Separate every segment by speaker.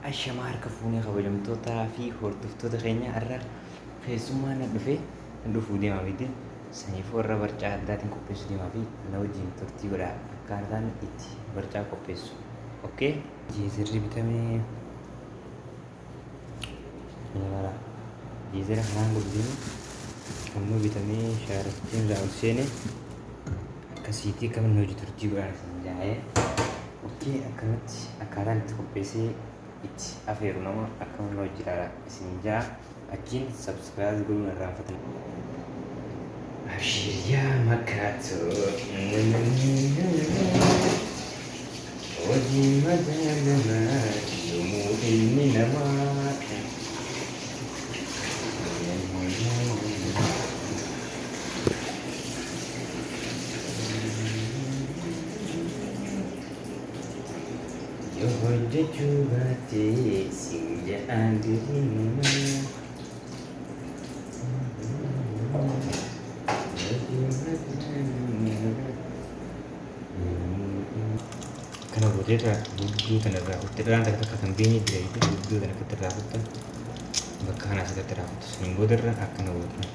Speaker 1: Ashamaa harka fuunee kabajamtootaa fi hordoftoota keenya irra keessummaan dhufee dhufuu deemaa miti. Saniifuu irra barcaa addaatiin qopheessu deemaa fi na wajjin turtii godhaa akkaataan itti barcaa qopheessu. Okkee? Jeezirri bitamee jeezira kanaan guddinu ammoo bitamee shaarattiin irraa ol seene akkasiitii akkamiin hojii turtii godhaan isin jaa'ee. Okkee akkanatti akkaataan itti qopheessee itti afeeru nama akkamiin hojii isin ja'a achiin subscribe godhuun irraanfatan. Abshiriyaa makkaatoo hojii madaa namaa yommuu inni namaa yoo hojjechuu baatee siin ja'aan diriin namaa. Kana boodeerraa gudduu kanarraa kutti dhaan takka kan beenii direetii gudduu kana akkatti irraa kuttan bakka kanaa asirratti irraa kuttu suniin boodarra akkana gootan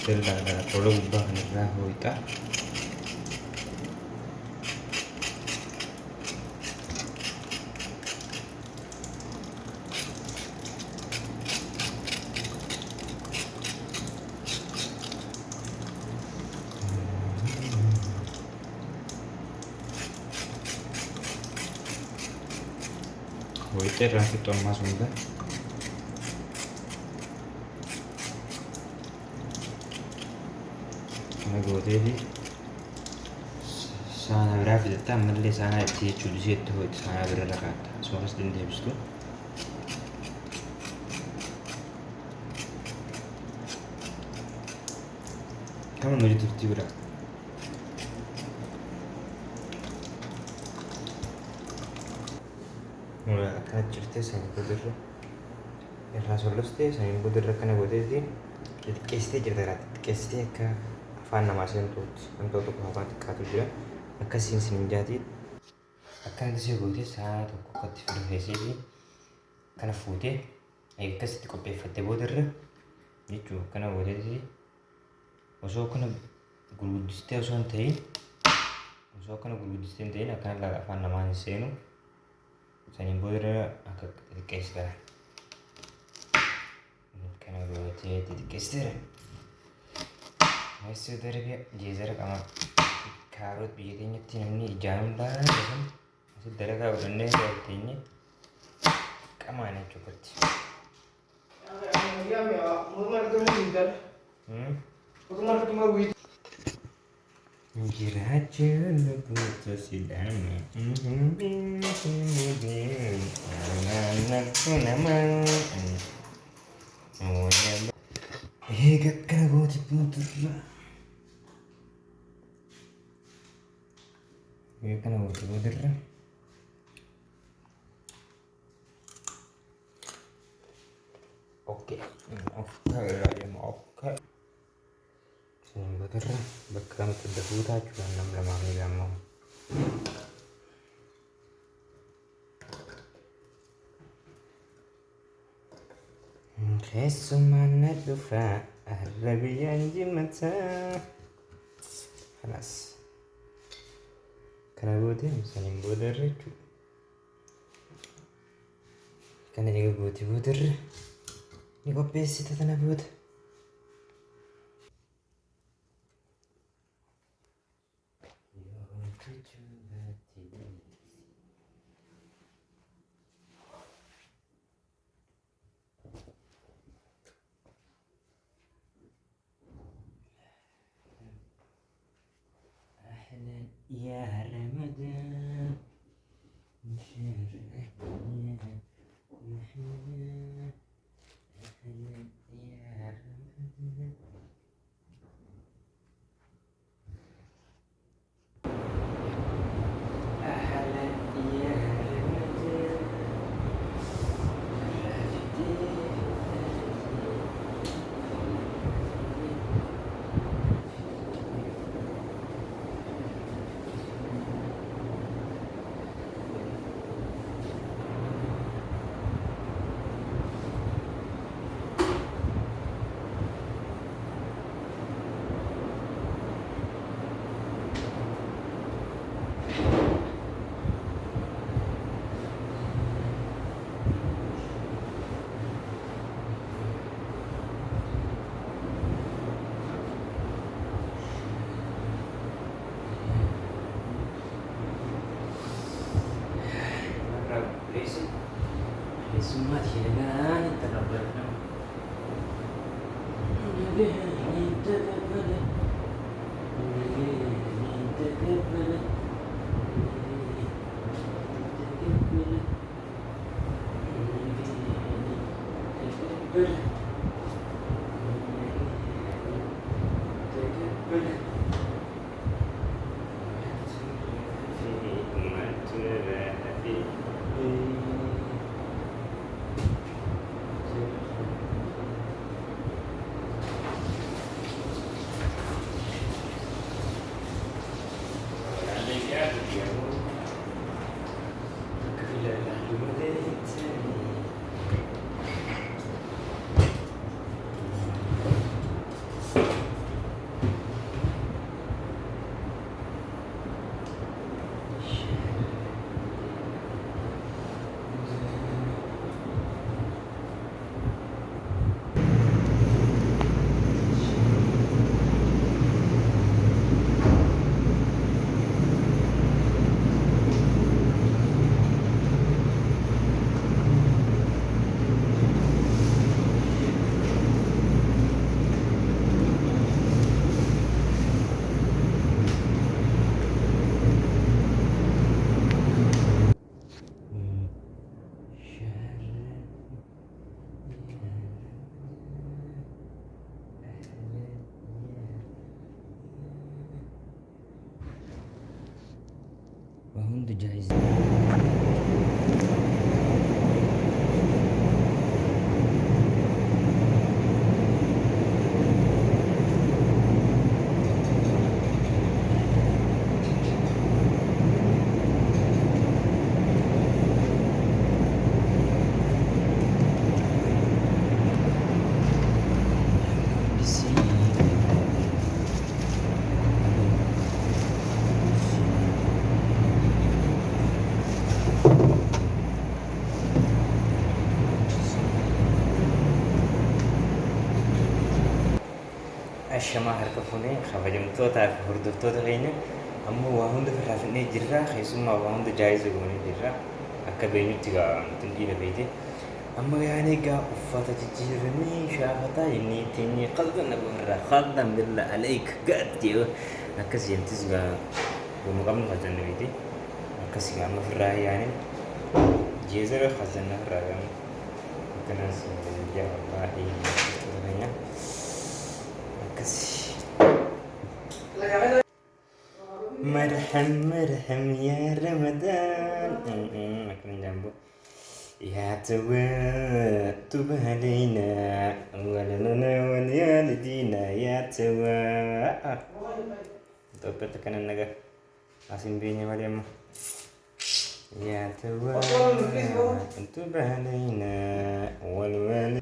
Speaker 1: sirraa tola gubbaa kanarraa hooyixaa hooyixaa irraan fixxu ammaa sunga kana gooteefi saana biraa fixatta ammallee saanaa itti jechuu dhiseetti hooyixaa saanaa bira irra kaa'atta asumas dandeebistu. Kaman hojii turtii biraa akkana jirtee sanii boodarra irraa sollostee sanii boodarra akkana gooteetiin xixiqqeessitee jirta irraa xixiqqeessitee akka afaan namaa seentuutti wantoota tokko afaan xiqqaatu jira akkasiin sininjaatiin akkana tisee gootee saanaa tokko akkatti firfeessee fi kana fuutee akkasitti qopheeffattee boodarra jechuu akkana gooteetii osoo akkana gurguddistee osoo hin ta'in akkana afaan namaa hin seenu. Saniin boodarra akka xixiqqeessiteera. Kana gootee xixiqqeessiteera. Weessuu darbe jeezara qama kaaroot biyya keenyatti namni ijaan hundaan jedhamu asitti dalagaa godhannee teenye qamaan jechuudha. Jiraachuun lubbuutu sidhaama. Eega akkana gooti boodarra. Oke. Sini boodarra bakka lamatti adda fuutaa jechuudha nam lamaanii gaammamu. Keessummaan na dhufaa har'a biyyaan jimataa. Kanas kana gootee saniin boodarra jechuudha. Kana eega gootii boodarra ni qopheessita tana booda. يا رمضان Jangan terlalu وهند جاهزة. Ashamaa harka fuunee kabajamtootaa fi hordoftoota keenya ammoo waa hunda firraafannee jirra. Keessumaa waa hunda jaayiza goonee jirra. Akka beenyutti nutin dhiira beete. Amma yaani egaa uffata jijjiiranii shaafataa inni ittiin qaldan nabarraa qaldan billa aleek gaaddi akkas jentis gaa gomu qabnu khazanna beete. Akkas gaa amma firraa yaani jeezara khazanna firraa gaa akkanas yaa wallaahi turanya. مرحم مرحم يا رمضان أكرم جنبه يا توا تب علينا ولنا ولوالدينا يا توا توبت كان النجا أسم بيني مريم يا توا تب علينا والوالد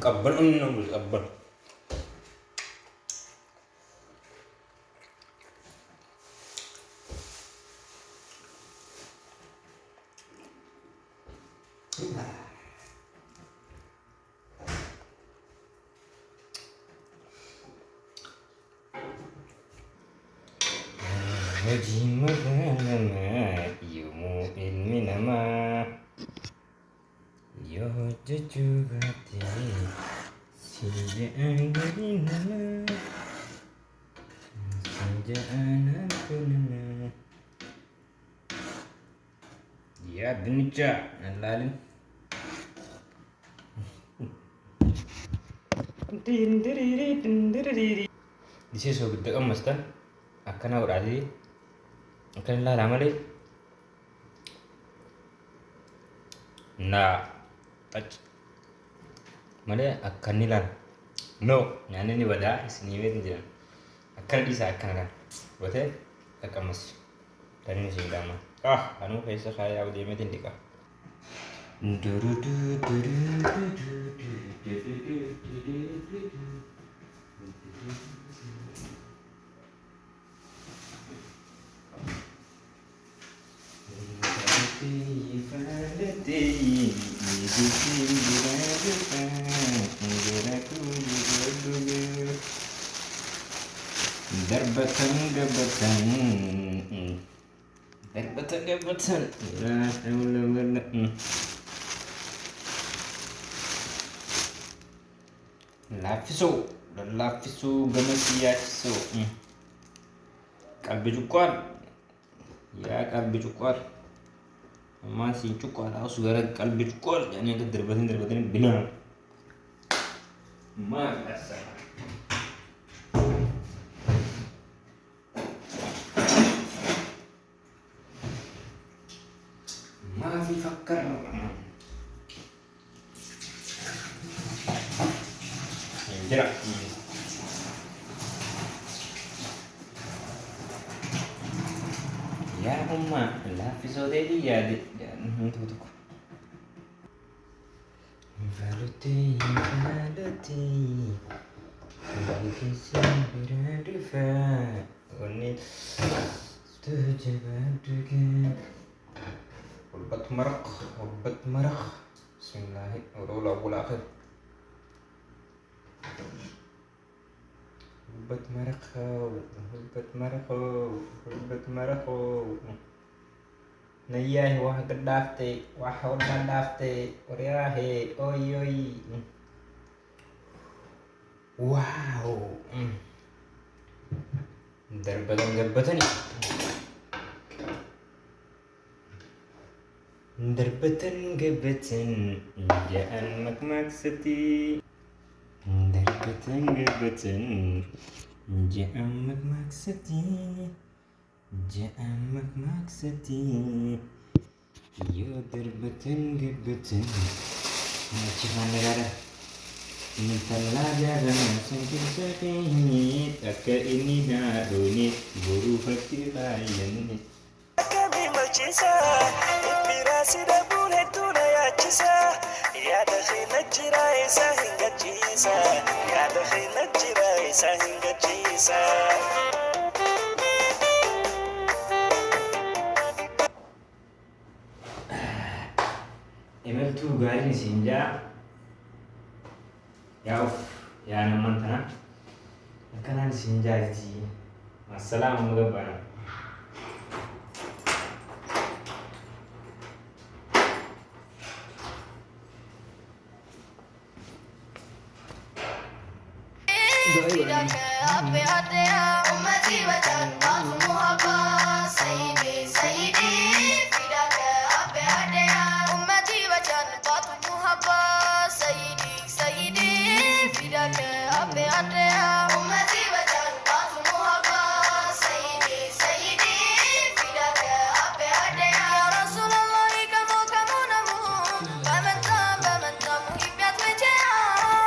Speaker 1: قبل أنه قبل وجيم لما يوم المنما يهججوبتي سجأنا سجأنا كلنا يا بنجا العالم This is what the master. Akan awak ada, akan lah lama deh. Nah, mana akan ni lah. No, yang ni benda sini wet je. Akan di sana akan kan. Betul? Akan mas. Tadi ni sih lama. Anu kaisa kaya aku dia metin dika. ገበተን ላፊሶ ገመስያችሶ ቀልብ ጭቋል ያ ቀልብ ጭቋል ማሲ ጭቋል አውስ ገረ ቀልብ ጭቋል ያኔ ድርበትን ብላ ማቀሳ ማፊ ፈከር እንጀራ ያ ኡማ ላፊሶ ዴዲ ያዲ እንቱቱኩ ቫሉቲ ቢኪሲን ቢራዱፋ ወኒ ስተጀባዱገ وربة مرق بسم الله ورول أبو الآخر وربة مرق نياه واحد دافتي واحد دافتي ورياه أوي واو دربة جبتني دربة جبتن جاء مكمكستي دربة جبتن جاء مكمكستي يا دربة جبتن شوفان negara Telaga sungkin sakit Akka ini darunit Buru fakir layan Kami macisa Inspirasi dabun hetuna ya cisa Ya dakhi najira isa hingga cisa Ya dakhi najira isa hingga cisa Emeltu gari sinja Ya naman tana Kanan sinja ji Assalamu alaikum
Speaker 2: فداك أبي أديا أمتي وجنات محبا سيدي فداك أبي أديا أمتي وجنات محبا سيدي فداك أبي أديا أمتي وجنات محبا سيدي فداك أبي أديا يا رسول الله كمو نمو بمنتا محبات وجهها